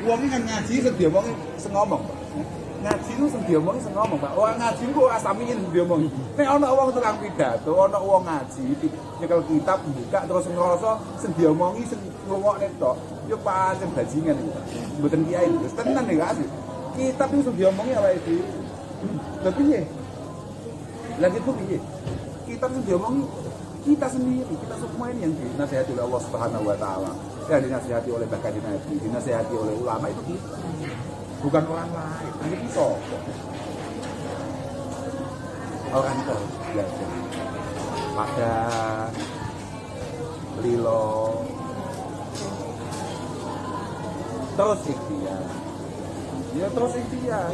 Wong iki kan ngaji sing diomongi sing ngomong, Pak. Ngaji ku sing diomongi sing ngomong, Pak. Orang ngaji ku ora samiin sing diomongi. Nek ana wong tukang pidato, ana wong ngaji, nyekel kitab buka terus ngrasa sing diomongi sing ngrungokne tok, yo pancen bajingan iku, Pak. Mboten kiai, wis tenan nek asli. Kitab itu sing diomongi awake dhewe. Lah piye? Lah itu piye? Kitab sing diomongi kita sendiri, kita semua ini yang dinasihati oleh Allah Subhanahu wa taala. Yang dinasihati oleh bahkan Nabi, dinasihati oleh ulama itu kita. Bukan orang lain. Ini kita. Orang itu harus belajar. Pada lilo terus ikhtiar. Ya terus ikhtiar.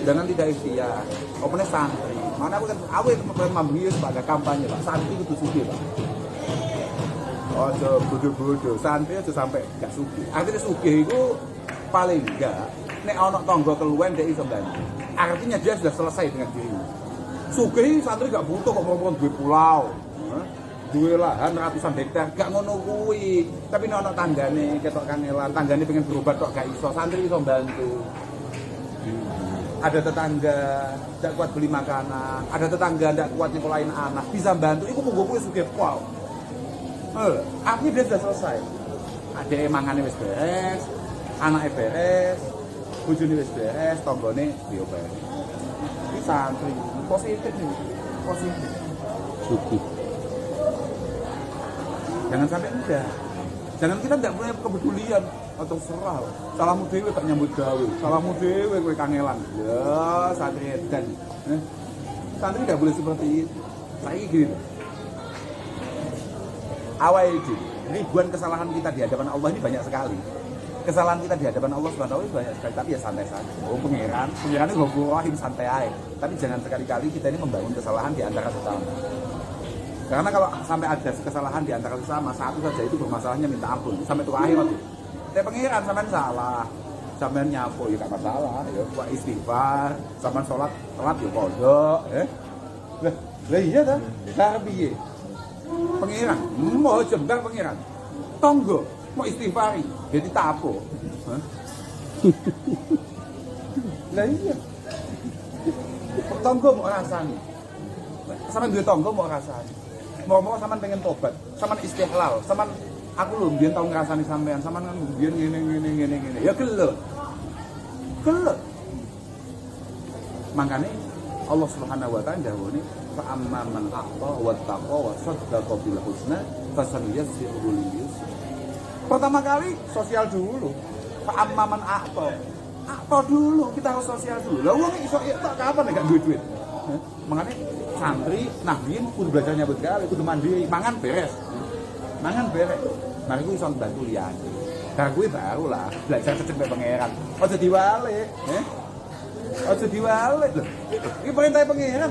Jangan tidak ikhtiar. Opene santri. Mana aku kan mambius pada kampanye, Pak. Santri itu sugih, Pak. Ojo bodoh-bodoh, santri aja sampai gak sugih. Artinya sugih itu paling enggak nek ana tangga keluwen dhek iso bantu. Artinya dia sudah selesai dengan dirinya. Sugih santri gak butuh kok ngomong duwe pulau. Duwe lahan ratusan hektar, gak ngono kuwi. Tapi nek ana tanggane ketok kangelan, tanggane pengen berobat kok gak iso, santri iso bantu. Ada tetangga tidak kuat beli makanan, ada tetangga tidak kuat nyekolahin anak, bisa bantu. Iku monggo sugih wow. Artinya dia sudah selesai. Ada emangane wis beres, anaknya beres, bojone wis beres, tanggane yo beres. Iki santri positif nih, positif. Sugih. Jangan sampai enggak. Jangan kita tidak punya kepedulian atau serah. Salahmu dewe tak nyambut gawe. Salahmu dewe kowe kangelan. Ya, santri edan. Santri tidak boleh seperti itu. Saiki gini. Awal itu ribuan kesalahan kita di hadapan Allah ini banyak sekali. Kesalahan kita di hadapan Allah Subhanahu wa taala banyak sekali, tapi ya santai saja. Oh, pangeran itu Ghafurur santai aja. Tapi jangan sekali-kali kita ini membangun kesalahan di antara sesama. Karena kalau sampai ada kesalahan di antara sesama, satu saja itu bermasalahnya minta ampun sampai ke akhirat. Pangeran sampean salah, sampean nyapu ya gak masalah, ya kok istighfar, sampean sholat telat ya kodok, Lah iya ta? Lah piye? Pangeran, mau jembar pangeran. Tonggo mau istighfari, jadi tapo. Lah iya. Tonggo mau rasani. Sampean duwe tonggo mau rasani. Mau sampean pengen tobat, sampean istihlal, sampean aku lho mbiyen tau ngrasani sampean, sampean kan mbiyen ngene. Ya gelut. Makanya Allah Subhanahu wa taala ndawuhne fa amma man aqta wa taqa wa saddaqa bil husna fasanuyassiruhu lil yusra. Pertama kali sosial dulu. Fa amma man aqta. Aqta dulu, kita harus sosial dulu. Lah wong iso tak kapan nek gak duwe duit. Makanya santri nabiin kudu belajar nyambut gawe, kudu mandiri, mangan beres. Mari ku iso bantu liyane. Bar kuwi baru lah belajar kecek pangeran. Aja diwale, Aja diwale lho. Iki perintah pangeran.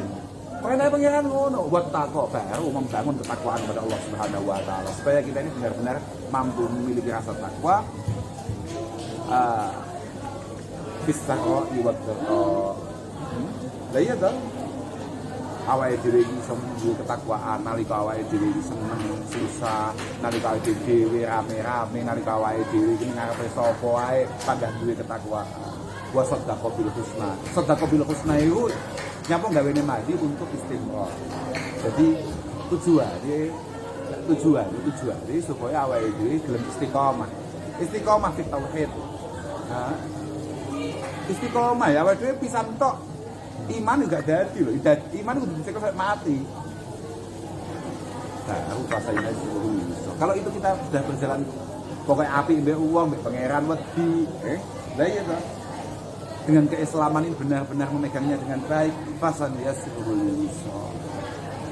Perintah pangeran ngono, buat takwa baru membangun ketakwaan kepada Allah Subhanahu wa taala supaya kita ini benar-benar mampu memiliki rasa takwa. Bisa kok iwat kok. Lah iya dong. Awake dhewe iki iso mbuh ketakwaan nalika awake dhewe iki seneng susah, nalika awake dhewe rame-rame, nalika awake dhewe iki ngarepe sapa wae pandang duwe ketakwaan. Wa sadaqah bil husna. Sadaqah bil husna itu nyapa gawene mati untuk istiqomah. Jadi tujuane supaya awake dhewe gelem istiqomah. Istiqomah fi tauhid. Istiqomah ya awake dhewe pisan tok. Iman juga jadi loh, iman itu bisa sampai mati. Nah, aku rasain aja dulu. Kalau itu kita sudah berjalan, pokoknya api, uang, pangeran, wedi, lah iya toh. Dengan keislaman ini benar-benar memegangnya dengan baik, fasan ya sebelum iso.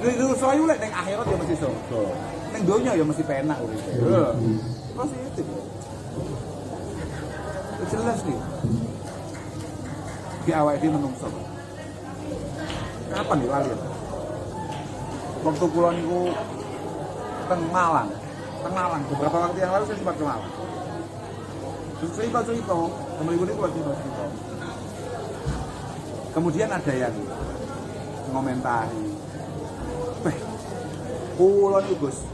Lu soalnya lek neng akhirat ya mesti surga, neng dunia ya mesti penak gitu. Positif. Jelas nih. Di awal ini menungso. Kapan dilali? Waktu kula niku teng Malang. Beberapa waktu yang lalu saya sempat ke Malang. Terus cerita, kembali niku lagi cerita. Kemudian ada yang ngomentari. Kula niku Gus.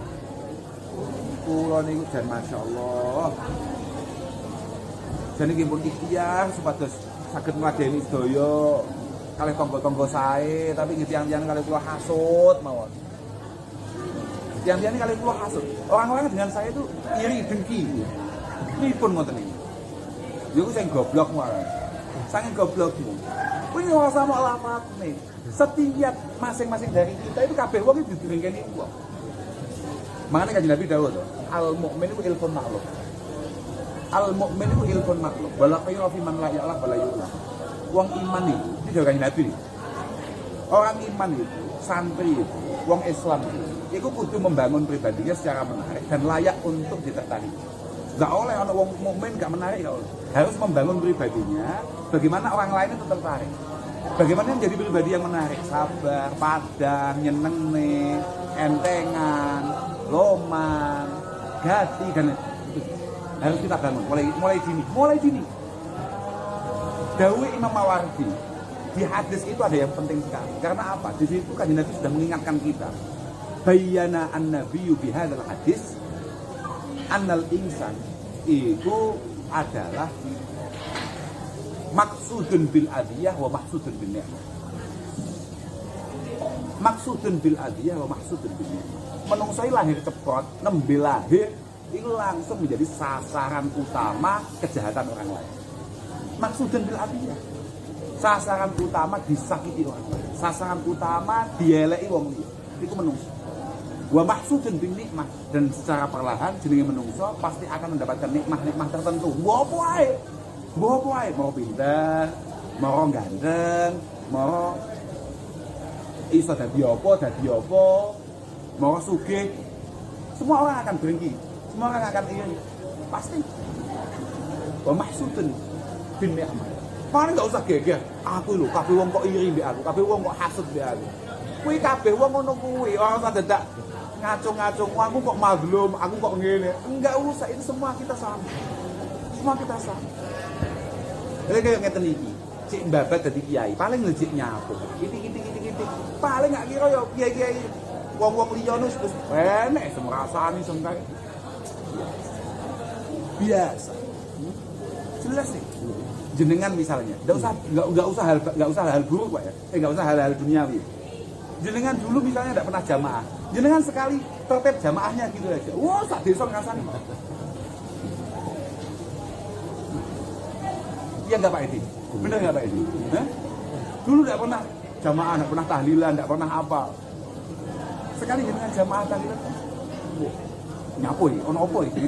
Kula niku jan masyaallah. Jane nggih pun ikhtiar supados saged ngladeni sedaya kalih tangga-tangga sae, tapi nggih tiyang-tiyang kalih kula hasud mawon. Tiyang-tiyang kalih kula hasud. Orang-orang dengan saya itu iri dengki. Pripun ngoten iki? Yo sing goblok wae. Saking goblokmu. Kuwi ora sama alamatne. Setiap masing-masing dari kita itu kabeh wong iki didrengkeni wong. Makanya Kanjeng Nabi dawuh to, al mukmin iku ilfun maklum. Al mukmin iku ilfun maklum. Wala khairu fi man la ya'lam wala yu'lam. Wong iman iki dawuh Kanjeng Nabi. Orang iman itu, santri itu, wong Islam itu kudu membangun pribadinya secara menarik dan layak untuk ditertarik. Gak oleh orang wong mukmin gak menarik, gak oleh. Harus membangun pribadinya bagaimana orang lain itu tertarik. Bagaimana menjadi pribadi yang menarik, sabar, padang, nyenengne, entengan, loman, gati dan itu harus kita bangun mulai dini. Dawuh Imam Mawardi di hadis itu ada yang penting sekali. Karena apa? Di situ Kanjeng Nabi sudah mengingatkan kita. Bayyana an-nabiyyu bi hadzal hadis annal insan itu adalah maksudun bil adiyah wa maksudun bil ni'mah. Maksudun bil adiyah wa maksudun bil ni'mah. Menungso lahir cepot, nembe lahir itu langsung menjadi sasaran utama kejahatan orang lain. Maksudun bil adiyah. Sasaran utama disakiti orang lain. Sasaran utama dieleki wong liya. Iku menungso. Wa maksudun bil nikmah, dan secara perlahan jenenge menungso pasti akan mendapatkan nikmah-nikmah tertentu. Mbok apa wae, mau pinter, mau ganteng, mau iso dadi apa, mau sugih. Semua orang akan berhenti, semua orang akan iri. Pasti. Wa maksudun bil nikmah. Paling enggak usah geger. Aku lho, kabeh wong kok iri mbek aku, kabeh wong kok hasud mbek aku. Kuwi kabeh wong ngono kuwi, ora usah dadak ngacung-ngacung, aku kok mazlum, aku kok ngene. Enggak usah, itu semua kita sama. Semua kita sama. Lha kayak ngeten iki, cek mbabat dadi kiai, paling ngejik nyapu. Kitik. Paling gak kira ya kiai-kiai wong-wong liya wis enek semrasani sengkai. Biasa. Jelas sih. Jenengan misalnya, enggak usah hal buruk Pak ya. Enggak usah hal-hal duniawi. Jenengan dulu misalnya enggak pernah jamaah. Jenengan sekali tertib jamaahnya gitu aja. Wah, sak desa ngrasani. Iya enggak Pak Edi? Bener enggak Pak Edi? Dulu enggak pernah jamaah, enggak pernah tahlilan, enggak pernah apa. Sekali jenengan jamaah tahlilan. Nyapu iki, ono apa iki?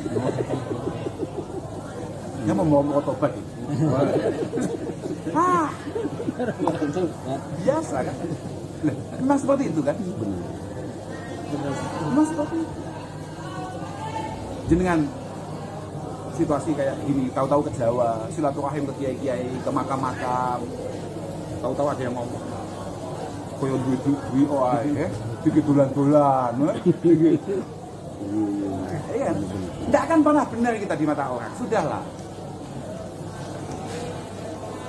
Ya mau tobat iki. Biasa kan? Memang seperti itu kan? Memang seperti itu. Jenengan situasi kayak gini, tahu-tahu ke Jawa, silaturahim ke kiai-kiai, ke makam-makam, tahu-tahu ada yang ngomong, koyo duwi oae, dikit dolan-dolan, iya, tidak akan pernah benar kita di mata orang, sudahlah.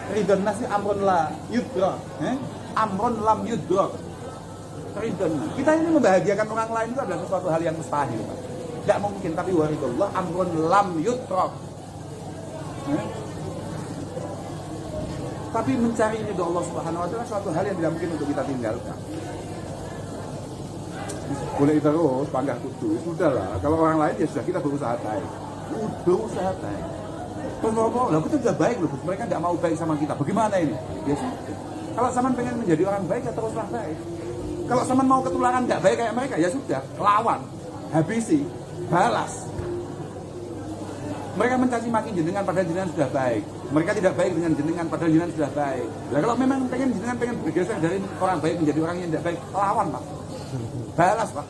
Ridon nasi amron la yudra, amron lam yudra. Ridon. Kita ini membahagiakan orang lain itu adalah sesuatu hal yang mustahil, Pak. Tidak mungkin, tapi waridullah amrun lam yudra. Tapi mencari ridho Allah Subhanahu wa taala suatu hal yang tidak mungkin untuk kita tinggalkan. Boleh terus panggah kudu, sudahlah. Kalau orang lain ya sudah, kita berusaha baik. Berusaha baik. Terus ngomong, lah kita sudah baik loh, mereka tidak mau baik sama kita. Bagaimana ini? Ya sudah. Kalau Saman pengen menjadi orang baik, ya teruslah baik. Kalau Saman mau ketularan tidak baik kayak mereka, ya sudah, lawan, habisi, balas. Mereka mencaci maki jenengan padahal jenengan sudah baik. Mereka tidak baik dengan jenengan padahal jenengan sudah baik. Nah, kalau memang jenengan pengen bergeser dari orang baik menjadi orang yang tidak baik, lawan Pak. Balas Pak.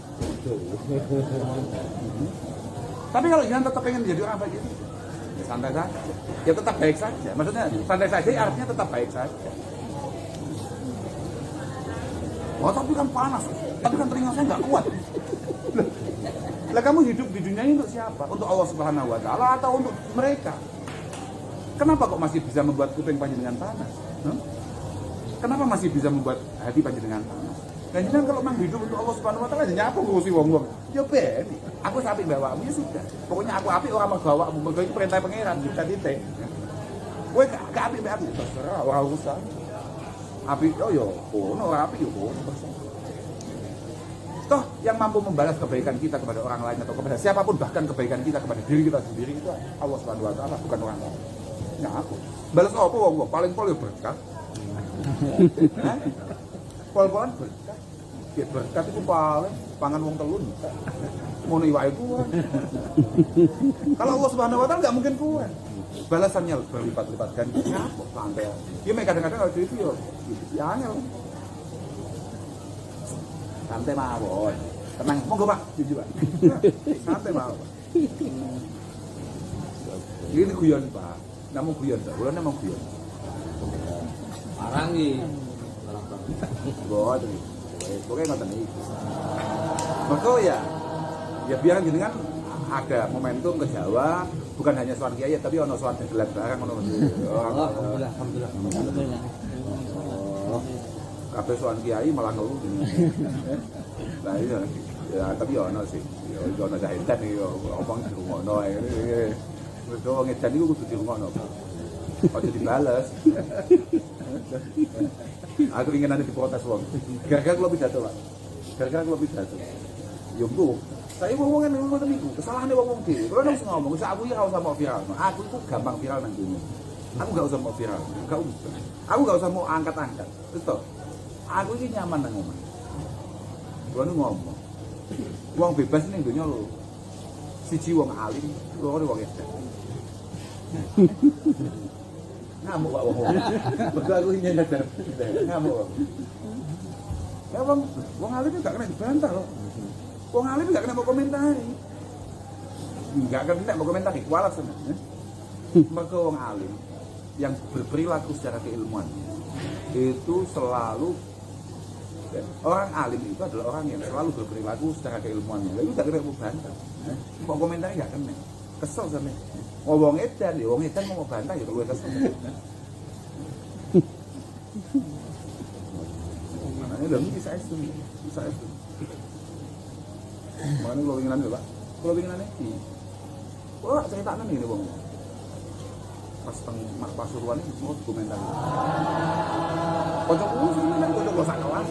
Tapi kalau jenengan tetap pengen menjadi orang baik itu, ya santai saja. Ya tetap baik saja. Maksudnya santai saja artinya tetap baik saja. Wah, tapi kan panas. Tapi kan telinga saya nggak kuat. Lah kamu hidup di dunia ini untuk siapa? Untuk Allah Subhanahu wa taala atau untuk mereka? Kenapa kok masih bisa membuat kuping panjenengan panas? Kenapa masih bisa membuat hati panjenengan panas? Dan jangan kalau memang hidup untuk Allah Subhanahu wa taala ya nyapu ngurusi wong-wong. Ya ben, aku sampai bawamu ya sudah. Pokoknya aku apik orang mau bawamu, mergo itu perintah pangeran, kita titik. Kowe gak apik mek aku terserah ora usah. Apik yo ono, ora apik yo ono. Toh yang mampu membalas kebaikan kita kepada orang lain atau kepada siapapun, bahkan kebaikan kita kepada diri kita sendiri itu Allah Subhanahu wa taala, bukan orang lain. Ya aku. Balas apa wong paling-paling yo berkah. Pol-polan berkah. Ya berkat itu paling pangan wong telun. Ngono wae kuwi. Kalau Allah Subhanahu wa taala enggak mungkin kuwi. Balasannya berlipat-lipat kan. Ngapa santai. Ya mek kadang-kadang kalau itu yo ya angel. Santai mawon. Tenang, monggo Pak, jujur Pak. Santai mawon. Ini guyon Pak. Namun guyon, Pak. Namun guyon. Parangi. Boten. Pokoknya ngoten iki. Maka ya biar jenengan ada momentum ke Jawa, bukan hanya soal kiai tapi ono soal dagelan barang ngono. Alhamdulillah. Kabeh soal kiai malah ngeluh. Lah iya. Ya tapi ono sih. Ya ono jahitan iki omong dirungokno ae. Wis wong edan iku kudu dirungokno. Aja dibales. Aku ingin nanti diprotes wong. Gara-gara kula pidato, Pak. Gara-gara kula pidato. Yo engko, saya ngomongin ngoten niku, kesalahane wong-wong dhewe. Kulo nek ngomong, wis aku iki ora usah mau viral. Aku itu gampang viral nang dunya. Aku enggak usah mau viral, enggak usah. Aku enggak usah mau angkat-angkat. Terus toh, aku iki nyaman nang omah. Kulo ngomong. Wong bebas ning dunya lho. Siji wong alim, loro wong edan. Ngamuk Pak wong. Mergo aku ingin nyadar. Ngamuk. Ya wong alim itu gak kena dibantah loh. Wong alim gak kena mau komentari. Enggak kena mau komentari, kualat sebenarnya. Mergo wong alim yang berperilaku secara keilmuan itu selalu orang alim itu adalah orang yang selalu berperilaku secara keilmuannya. Itu gak kena mau bantah. Mau komentari gak kena. Kesel sama. Wong edan ya, wong edan mau bantah ya kalau kesel. Manane lho iki saestu. Manane kula winginan lho, Pak. Kula winginan iki. Kula critakne ngene wong. Pas teng Mas Pasuruan iki mau komentar. Kanca kula sing nang kanca kula sak kelas.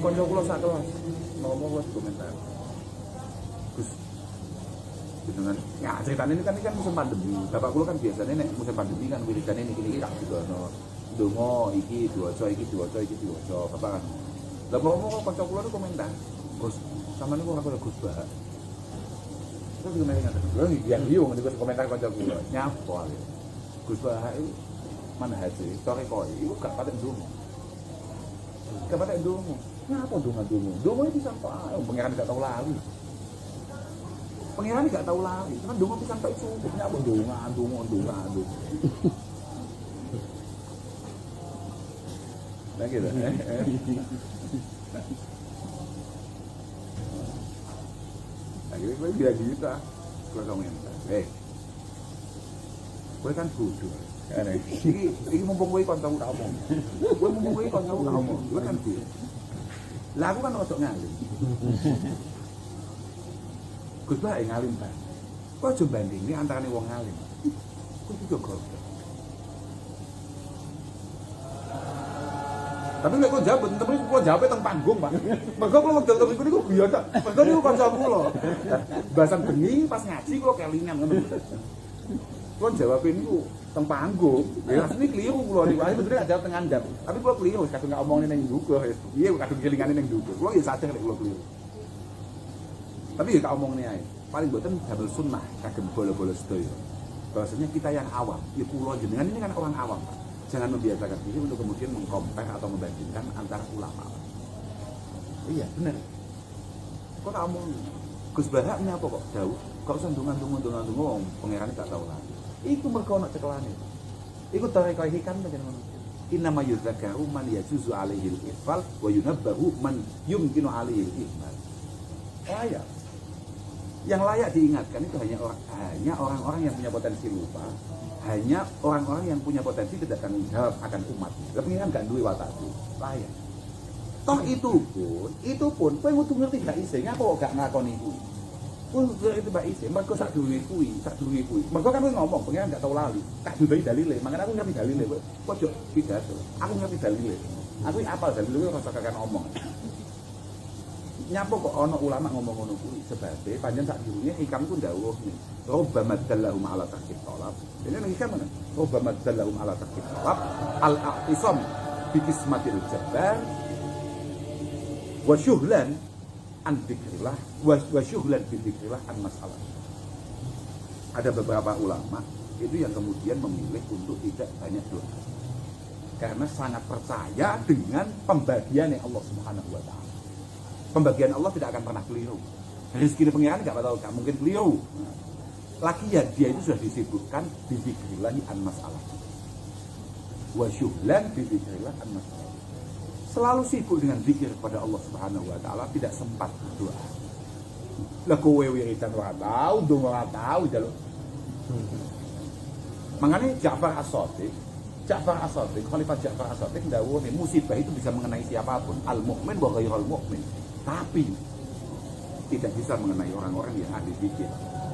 Kanca kula sak kelas. Ngomong kula komentar. Gus dengan ya ceritanya ini kan musim pandemi. Bapak kula kan biasanya nek musim pandemi kan wiridane niki tak didono. Donga iki diwaca Bapak kan. Lah ngomong kanca kula komentar. Gus, sampeyan niku ora Gus Bah. Terus gimana ngaten? Lho yang biung niku komentar kanca kula. Nyapa ae. Gus Bah itu mana haji? Sore kok iku gak patek ndonga. Gak patek ndonga. Nyapa ndonga? Ndonga iki sampe pengiran gak tau lali. Pengiran gak tahu lari, kan dongo pisan tok cukup nyapa donga. Nah gitu. Akhirnya gue bilang gitu gue komentar. Gue kan bodoh. Ini mumpung gue kan tahu ngomong. Gue kan bodoh. Lah aku kan rodok ngalim. Gus Bah ngalim Pak. Kok aja bandingi antarane wong ngalim. Kok juga goblok. Tapi nek kok jawab temen kula jawabe teng panggung, Pak. Mergo kula wekdal temen niku guyon tok. Mergo niku kanca kula. Bahasan bengi pas ngaji kula kelingan ngono. Kula jawab niku teng panggung. Ya asline keliru kula niku. Asline bener jawab teng ngandap. Tapi kula keliru kadung gak omongin ning nduga. Iya kadung kelingane ning nduga. Kula ya sadar nek kula keliru. Tapi ya tak omongnya aja, paling buatan double sunnah kagem bola-bola sedaya. Bahwasanya kita yang awam, ya kula jenengan ini kan orang awam, Pak. Jangan membiasakan diri untuk kemudian mengkompar atau membandingkan antara ulama. Iya, benar. Kok tak omong? Gus Bah ini apa kok jauh? Kok usah ndonga-ndonga pangeran gak tau lah. Iku mergo ana cekelane. Iku tarekah hikam panjenengan. Innama yuzakaru man yajuzu alaihi al-ifal wa yunabbahu man yumkinu alaihi al-ihmal. Layak. Yang layak diingatkan itu hanya orang-orang yang punya potensi lupa, hanya orang-orang yang punya potensi tidak tanggung jawab akan umat. Tapi kan gak duwe watakku, layak. Toh itu pun kowe kudu ngerti gak isih, ngapa kok gak ngakoni iku. Unsur itu mbak isi, mereka sak durunge kuwi. Mereka kan wis ngomong, pengen gak tau lali. Tak dubai dalile, makanya aku ngerti dalile. Pojok pidato, aku ngerti dalile. Aku apal dalile rasa kakek ngomong. Nyapa kok ana ulama ngomong ngono kuwi sebabe panjen sak durunge hikam ku ndawuh nih. Rabbama dallahum ala tahqiq talab. Ini ning hikam mana? Rabbama dallahum ala tahqiq talab al-i'tisam bi qismatil jabbar wa syuhlan an dzikrillah wa syuhlan bi dzikrillah an masalah. Ada beberapa ulama itu yang kemudian memilih untuk tidak banyak doa. Karena sangat percaya dengan pembagian yang Allah Subhanahu wa taala. Pembagian Allah tidak akan pernah keliru. Rezeki pengiran nggak bakal mungkin keliru. Lagi ya dia itu sudah disebutkan bizikrillahi an masalah. Wa syuhlan bizikrillah an masalah. Selalu sibuk dengan zikir kepada Allah Subhanahu wa taala, tidak sempat berdoa. Lah kowe wiridan ora tau, ndonga ora tau jaluk. Makanya Ja'far As-Shadiq, Khalifah Ja'far As-Shadiq ndawuhe musibah itu bisa mengenai siapapun, al-mukmin wa ghairul mukmin. Tapi tidak bisa mengenai orang-orang yang ahli zikir.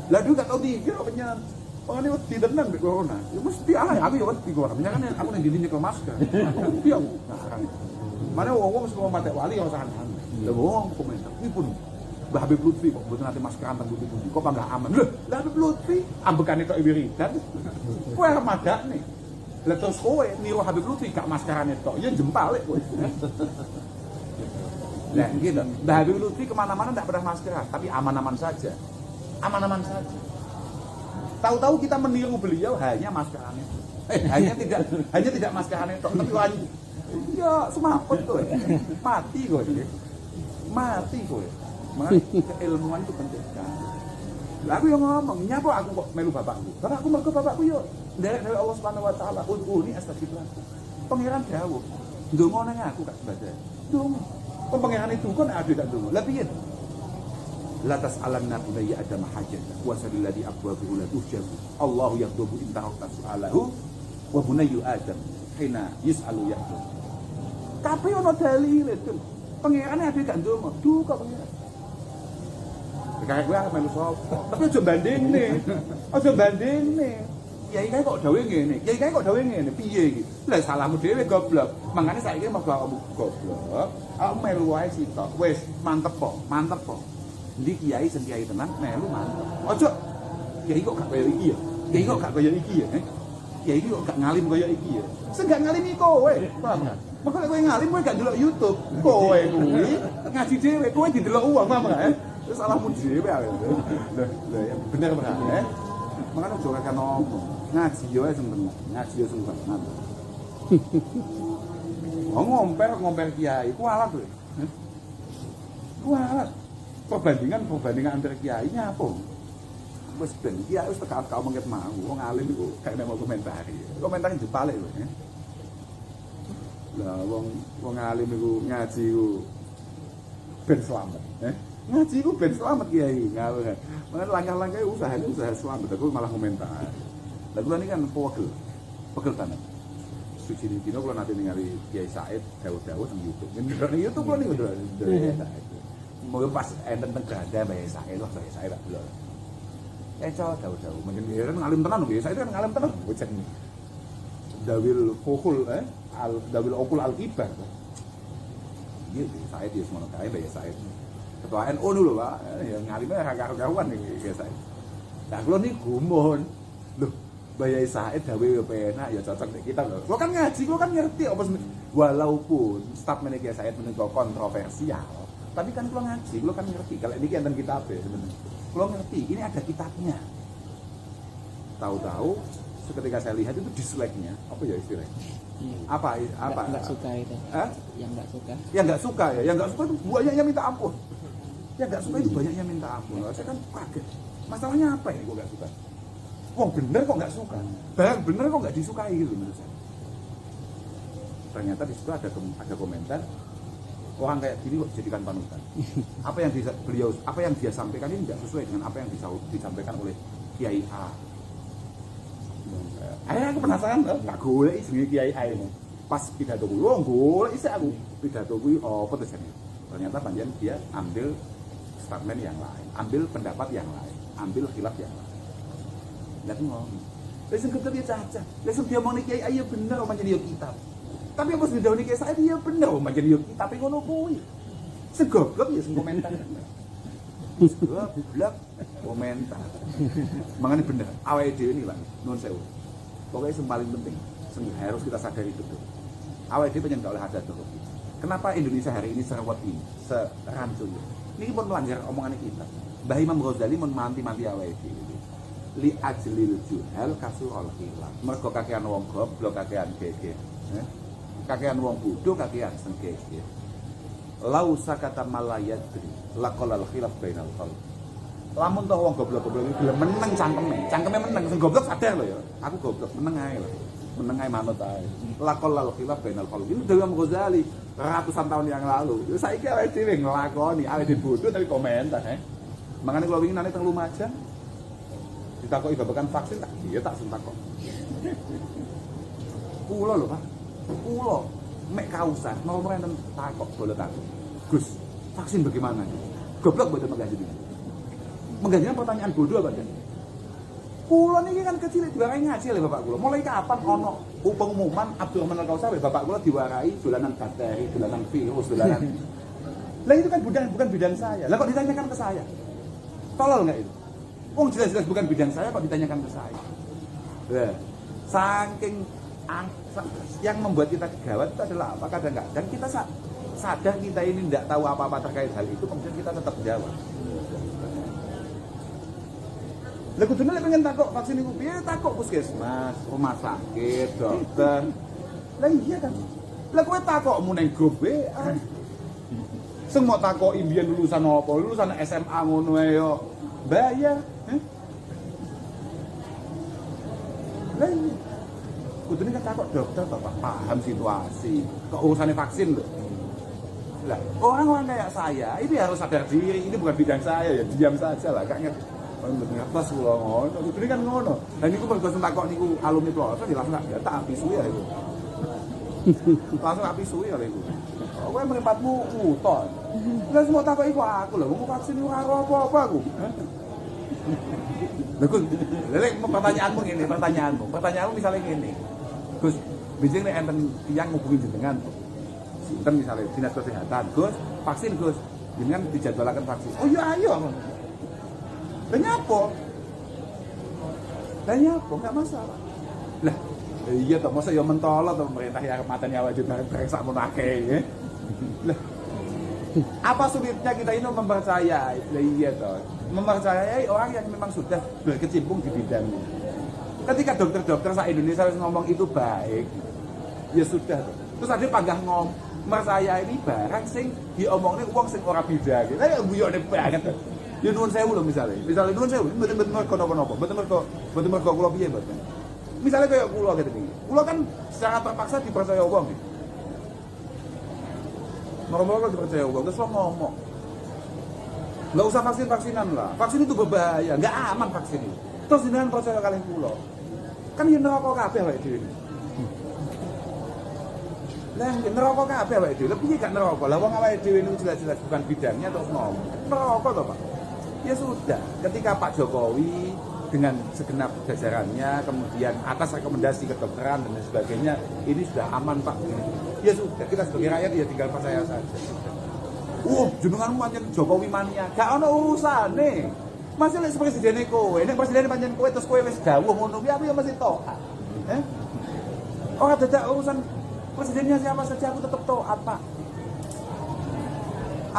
Lah dulu gak tau zikir apanya. Makanya wedi tenan mbek corona. Ya mesti aku ya wedi corona. Menyang aku ning dine nyekel masker. Aku aku. Nah, mana wong semua mate wali ora sanan. Lah wong komentar. Iki pun Mbah Habib Lutfi kok mboten nate maskeran teng pundi-pundi. Kok enggak aman. Lah Habib Lutfi ambekane tok wiridan. Kowe arep madakne. Lah terus kowe niru Habib Lutfi gak maskerane tok. Ya jempal kowe. Nah gitu, Mbah Habib Lutfi kemana-mana tidak pernah maskeran, tapi aman-aman saja. Aman-aman saja. Tahu-tahu kita meniru beliau hanya maskeran itu. Hanya tidak maskeran itu, tapi lanjut. Ya, semaput tuh. Mati kok dia. Mati kok. Makanya keilmuan itu penting sekali. Lah aku yang ngomong, nyapa aku kok melu bapakku. Bapakku mergo bapakku yo nderek dari Allah Subhanahu wa taala. Ini astagfirullah. Pangeran dawuh, ndonga nang aku gak ibadah. Ndonga. Pengeran itu kan ada tak dulu. Lah piye? La tas'alanna bunayya adama hajatan wa sallallahu abwahu la tuhjabu. Allahu yaghdabu in tarakta su'alahu wa bunayyu adam hina yus'alu yaghdabu. Kabeh ana dalile itu. Pengerane ada gak ndonga. Duka pengeran. Kayak gue melu sapa. Tapi aja bandingne. Aja bandingne. Kiai kae kok dawuhe ngene. Kiai kae kok dawuhe ngene. Piye iki? Lah salahmu dhewe goblok. Mangane saiki mergo kamu goblok. Aku melu wae sitok. Wis mantep po. Ndi kiai sing kiai tenan melu mantep. Ojo kiai kok gak kaya iki ya. Kiai kok gak kaya iki ya. Kiai iki kok gak ngalim kaya iki ya. Sing gak ngalim iki kowe. Paham gak? Maka kowe ngalim kowe gak ndelok YouTube. Kowe kuwi ngaji dhewe, kowe didelok uang paham gak? Terus salahmu dhewe ae. Lah ya bener banget. Makanya juga kan ngomong ngaji yo sing bener, ngaji yo sing bener. Ngomper kiai ku alat lho. Ku alat. Perbandingan antar kiai apa? Wis ben kiai wis tekan kau mengket mau wong alim iku gak mau komentari. Komentari jepale lho. Lah wong alim iku ngaji ku ben selamat, ngaji ku ben selamat kiai ngawur. Makanya langkah-langkah usaha selamat aku malah komentar. Lah kula niki kan pegel tenan. Suci dino kula nate ningali Kiai Said dawuh-dawuh nang YouTube. Nang YouTube kula niku mau pas enten teng granda Mbah Said lah Mbah Said tak delok. Dawuh-dawuh mungkin kan ngalim tenan Mbah Said kan ngalim tenan bocah ini. Dawil Fuhul Dawil Okul Al-Kibar. Iya Said ya semono kae Mbah Said. Ketua NU dulu Pak, ya ngalimnya karo-karuan nih biasa. Nah kalau nih gumun, loh Mbah Said gawe yo penak ya cocok nek kita lho. Gua kan ngaji, gua kan ngerti apa walaupun statement Kiai Said menika kontroversial, tapi kan kula ngaji, kula kan ngerti kalau ini enten kitabe sebenarnya. Kula ngerti, ini ada kitabnya. Tahu-tahu ketika saya lihat itu dislike-nya, apa ya istilahnya? Apa? Enggak suka itu. Yang enggak suka. Yang enggak suka ya, yang enggak suka itu banyak yang minta ampun. Yang enggak suka itu banyak yang minta ampun. Saya kan kaget. Masalahnya apa ya kok enggak suka? Wong bener kok enggak suka. Barang bener kok enggak disukai gitu menurut saya. Ternyata di situ ada komentar orang kayak gini kok dijadikan panutan. Apa yang dia sampaikan ini enggak sesuai dengan apa yang disampaikan oleh Kiai A. Aku penasaran, gak golek jenenge Kiai A ini. Pas pidato kuwi, golek isih aku. Pidato kuwi apa terjadi? Ternyata panjenengan dia ambil statement yang lain, ambil pendapat yang lain, ambil khilaf yang lain. Lah ngono. Lah sing goblok ya caca. Lah sing diomong iki ayo bener omong jadi kitab. Tapi apa sing didhawuhi iki saya dia bener omong jadi kitab ngono kuwi. Sing goblok ya sing komentar. Goblok komentar. Mangane bener, awake dhewe ini lah nuwun sewu. Pokoknya yang paling penting, yang harus kita sadari betul. Awake dhewe pengen gak oleh hajat dulu. Kenapa Indonesia hari ini serwet ini, serancun ini? Ini pun melanggar omongan kita. Mbah Imam Ghazali mun manti-manti awake dhewe. Li ajlil juhal kasurul khilaf. Mergo kakean wong goblok, kakean geger. Kakean wong bodho, kakean sing geger. Lau sakata malayadri laqalal khilaf bainal khalq. Lamun toh wong goblok-goblok iki gelem meneng cangkeme meneng, sing goblok sadar lho ya. Aku goblok, meneng ae lho. Meneng ae manut ae. Laqalal khilaf bainal khalq. Ini Dewi Imam Ghazali ratusan tahun yang lalu. Ya saiki awake dhewe nglakoni, awake dhewe bodho tapi komentar, Makanya kalau ingin nanti teng Lumajang ditakoki babakan vaksin tak iya tak sentak kok. Kulo lho, Pak. Kulo mek kausan nomor enten takok bolet aku. Gus, vaksin bagaimana? Goblok mboten mengganjeni. Mengganjeni pertanyaan bodoh apa kan? Kulo niki kan kecil diwarai ngaji lho Bapak kulo. Mulai kapan ono pengumuman Abdurrahman Al-Kausar Bapak kulo diwarai dolanan bakteri, dolanan virus, dolanan. Lah itu kan bukan bidang saya. Lah kok ditanyakan ke saya? Tolol enggak itu? Oh jelas-jelas bukan bidang saya kok ditanyakan ke saya. Lah, saking yang membuat kita gawat itu adalah apa? Kadang-kadang kita sadar kita ini tidak tahu apa-apa terkait hal itu, kemudian kita tetap jawab. Lah kudune lek pengen takok vaksin iku piye takok puskesmas, rumah sakit, dokter. Lah iya kan. Lah kowe takokmu ning grup WA. Sing mau takoki mbiyen lulusan apa? Lulusan SMA ngono ae yo. Bayar, Lah iya. Kudune kan takok dokter Bapak paham situasi. Kok urusannya vaksin lho. Lah, orang-orang kayak saya ini harus sadar diri, ini bukan bidang saya ya, diam saja lah, gak ngerti. Ngertos kula ngono, kudune kan ngono. Lah niku mergo takok niku alumni pelosok ya langsung ya tak api suwi ya itu. Langsung api suwi ya itu. Kowe mripatmu uton. Lah semua takok iku aku lho, wong vaksin iku karo apa-apa aku. Lha Gus, lek pertanyaanmu misalnya ngene. Gus, bijing nek enten tiyang ngubungi jenengan. Sinten misalnya Dinas Kesehatan, Gus, vaksin Gus. Jenengan dijadwalkan vaksin. Oh iya ayo. Lah nyapo? Enggak masalah. Lah, iya toh masa ya mentolo toh pemerintah yang matanya wajib periksa mun akeh ya. Lah, apa sulitnya kita ini mempercayai? Lah iya toh. Mempercayai orang yang memang sudah berkecimpung di bidangnya. Ketika dokter-dokter se-Indonesia ngomong itu baik, ya sudah toh. Terus ada panggah mempercayai ini barang sing diomongnya uang sing ora bidang. Lah ya guyone banget. Ya nuwun sewu lho misalnya nuwun sewu mboten mergo napa-napa, mboten mergo kula piye mboten. Misalnya kayak kula gitu iki. Kula kan secara terpaksa dipercaya wong iki. Normal dipercaya wong terus ngomong. Enggak usah vaksin-vaksinan lah. Vaksin itu berbahaya, enggak aman vaksin itu. Terus jenengan percaya kalian kula. Kan yen neraka kabeh awake dhewe. Lah neraka kabeh awake dhewe. Piye gak neraka? Lah wong awake dhewe niku jelas-jelas bukan bidangnya terus ngomong. Neraka to, Pak? Ya sudah, ketika Pak Jokowi dengan segenap jajarannya, kemudian atas rekomendasi kedokteran dan sebagainya, ini sudah aman Pak. Ya sudah, kita sebagai rakyat ya tinggal percaya saja. Jenenganmu pancen Jokowi mania, gak ono urusane. Masih lek presiden kowe, nek presiden pancen kowe terus kowe wis dawuh ngono kuwi aku ya mesti taat. Ora dadak urusan presidennya siapa saja aku tetap taat, Pak.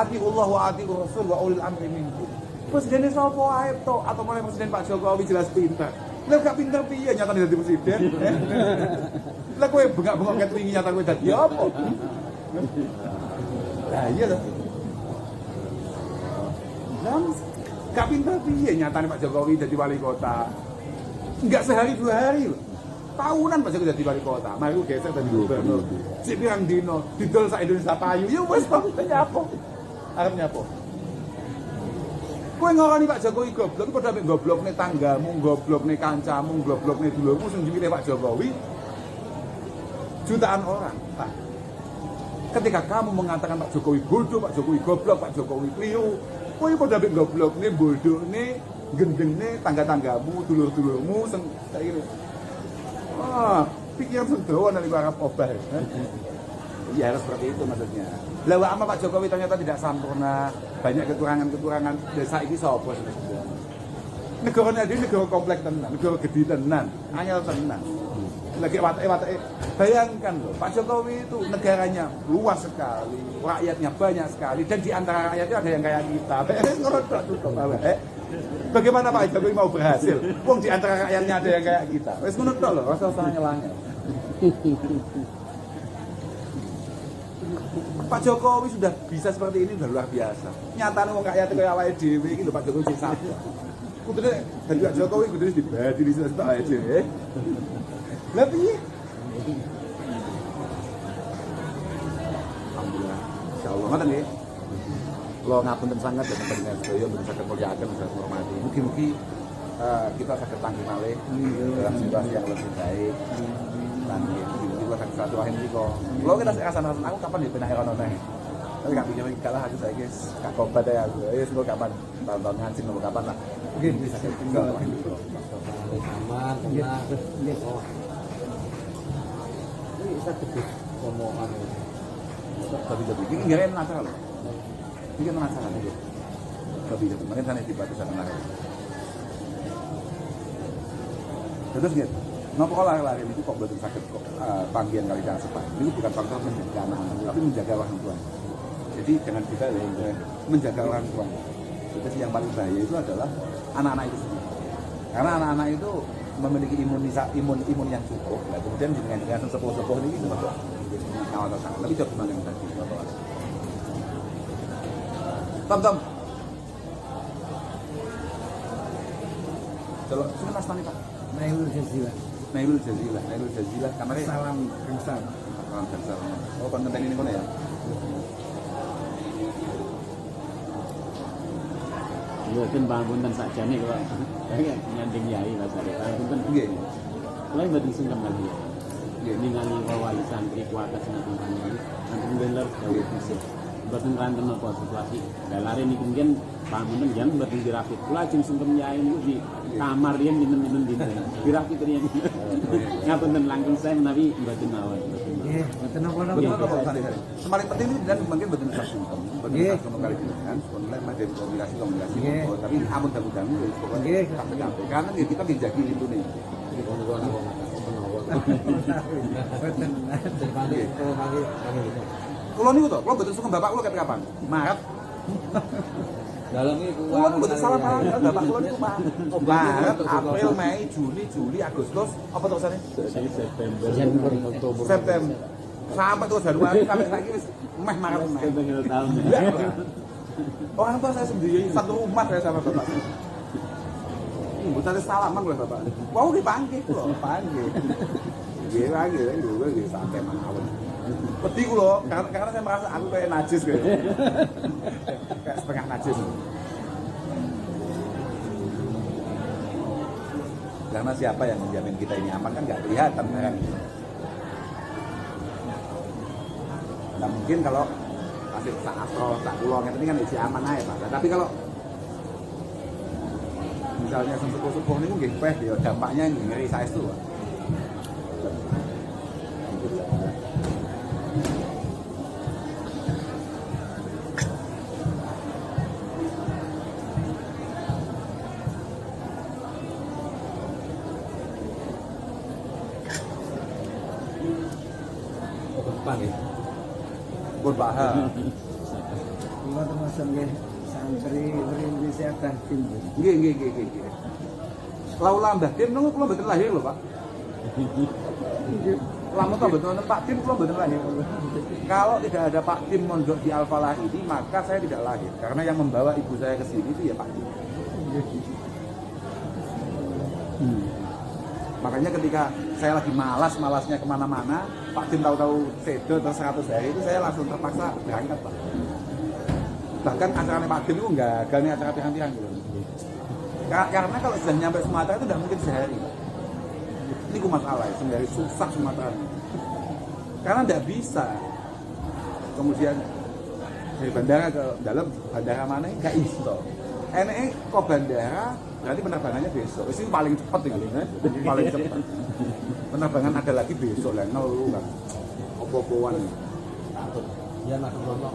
Atiullah wa atiur rasul wa ulil amri minkum. Presidennya sapa ae to atau mulai presiden Pak Jokowi jelas pintar. Lah gak pintar piye nyatane dadi presiden? Lah kowe bengak-bengok ket wingi nyata kowe dadi apa? Lah iya to. Lah gak pintar piye nyatane Pak Jokowi dadi wali kota. Enggak sehari dua hari loh. Tahunan Pak Jokowi dadi wali kota. Mari geser dadi gubernur. Sik pirang dino didol sak Indonesia payu. Ya wis kok nyapo. Arep nyapo. Kowe ngoroni Pak Jokowi goblok, padha mek goblokne tanggamu, goblokne kancamu, goblokne dulurmu sing dipilih Pak Jokowi. Jutaan orang. Nah, ketika kamu mengatakan Pak Jokowi bodoh, Pak Jokowi goblok, Pak Jokowi keliru, Kowe padha mbek goblokne, bodohne, gendenge tangga-tanggamu, dulur-dulurmu sing saiki. Wah, pikiran sendawa nalika arep obah. Ya harus seperti itu maksudnya. Lah ama Pak Jokowi ternyata tidak sempurna, banyak kekurangan-kekurangan. Desa iki sapa sebenarnya? Negaranya dia negara kompleks tenan, negara gede tenan, angel tenan. Lagi watake bayangkan loh, Pak Jokowi itu negaranya luas sekali, rakyatnya banyak sekali, dan di antara rakyatnya ada yang kayak kita. Bagaimana Pak Jokowi mau berhasil? Wong di antara rakyatnya ada yang kayak kita. Wes ngono tok lho, rasa nyelanya. Pak Jokowi sudah bisa seperti ini sudah luar biasa. Nyatane wong rakyat kaya awake dhewe iki lho Pak Jokowi sing sadar. Kudune dari Pak Jokowi kudune dibadi di sini awake dhewe. Lah piye? Alhamdulillah. Insyaallah ngoten nggih. Kula ngapunten sangat dhateng panjenengan sedaya mboten saged mulyakaken saged hormati. Mugi-mugi kita saged tanggung malih dalam situasi yang lebih baik. Lan mugi-mugi kula saged silaturahim niko. Kula kita rasane aku kapan dibenahi ono neh. Tapi gak pikir kalah aku saiki gak kobat ya aku. Wis kok kapan tahun-tahun ngancing nopo kapan lah. Mungkin bisa saged tinggal aman, tenang. Bisa tegak omongan tapi ini nggak enak acara loh ini kan acara nih tapi kemarin sana di batu sana terus gitu nopo kalau lari itu kok betul sakit kok panggilan kali jangan sepat ini bukan faktor menjaga anak-anak tapi menjaga orang tua jadi jangan kita menjaga orang tua jadi yang paling bahaya itu adalah anak-anak itu sendiri karena anak-anak itu memiliki imun yang cukup. Nah, kemudian dengan sepuh-sepuh ini gitu Pak. Awal tahun. Tapi coba gimana yang tadi? Tom. Coba sini Mas Tani Pak. Nailul Jazila. Kamarnya salam Gangsal. Salam Gangsal. Oh, konten ini kono ya. Iya kan bangunan sakjane kok. Kayak nyanding yai Mas Ari. Bangunan Nggih. Mulai mboten sungkem lagi. Nggih ningali wali santri kuwatas nang kene. Nanti bener dawuh fisik. Mboten ranten apa situasi. Dalare niku mungkin bangunan jan mboten dirapit. Kula ajeng sungkem yai niku di kamar yen minum-minum dinten. Dirapit riyen. Ngapunten langkung saya menawi mboten mawon. Nggih, mboten napa-napa. Semakin penting ini dan mungkin betul betul sungkem. Betul betul kali kan. Online ada komunikasi. Tapi amun dangu-dangu pokoknya kabeh karena kita dijagi itu nih. Kulo niku to, kulo betul sungkem bapak kulo kapan? Maret. Dalam itu kulo betul salah bapak kulo niku Maret, April, Mei, Juli, Agustus, apa terusane? September, Oktober. September. Sampai tuh Januari sampai lagi wis meh Maret meh. Tahun. Orang tua saya sendiri satu rumah saya sama bapak. Bukan salaman loh bapak. Mau dipanggil loh, panggil. Dia lagi, gue sampai mawon. Pedih loh, karena saya merasa aku kayak najis kayak setengah najis. Karena siapa yang menjamin kita ini aman kan nggak kelihatan kan. Nah mungkin kalau masih tak astro, tak pulang ini kan isi aman aja Pak. Tapi kalau misalnya sepuh-sepuh ini mungkin ya dampaknya ngeri saya itu Pak. Berbahaya. Kula termasuk nggih santri perintis setan tim. Nggih. Laula Mbah Tim nunggu kula mboten lahir lho, Pak. Lamun ta mboten wonten Pak Tim kula mboten lahir. Kalau tidak ada Pak Tim mondok di Al-Falah ini, maka saya tidak lahir. Karena yang membawa ibu saya ke sini itu ya Pak Tim. Makanya ketika saya lagi malasnya kemana-mana, Pak Tim tahu-tahu sedo atau 100 hari itu saya langsung terpaksa berangkat Pak. Bahkan acaranya Pak Tim itu gagal nih acara pirang-pirang gitu. Karena kalau sudah nyampe Sumatera itu udah mungkin sehari. Ini ku masalah ya, sehari susah Sumatera. Karena tidak bisa. Kemudian Dari bandara ke dalam bandara mana gak iso. Enaknya kok bandara berarti penerbangannya besok. Itu paling cepat ini. Paling cepat. Penerbangan ada lagi besok lah ngeluh kan. Opo-opoan. Ya nak krono.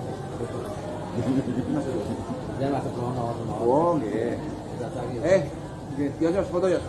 Ya nak krono. Oh, nggih. Tidak lagi. Nggih, ya foto ya.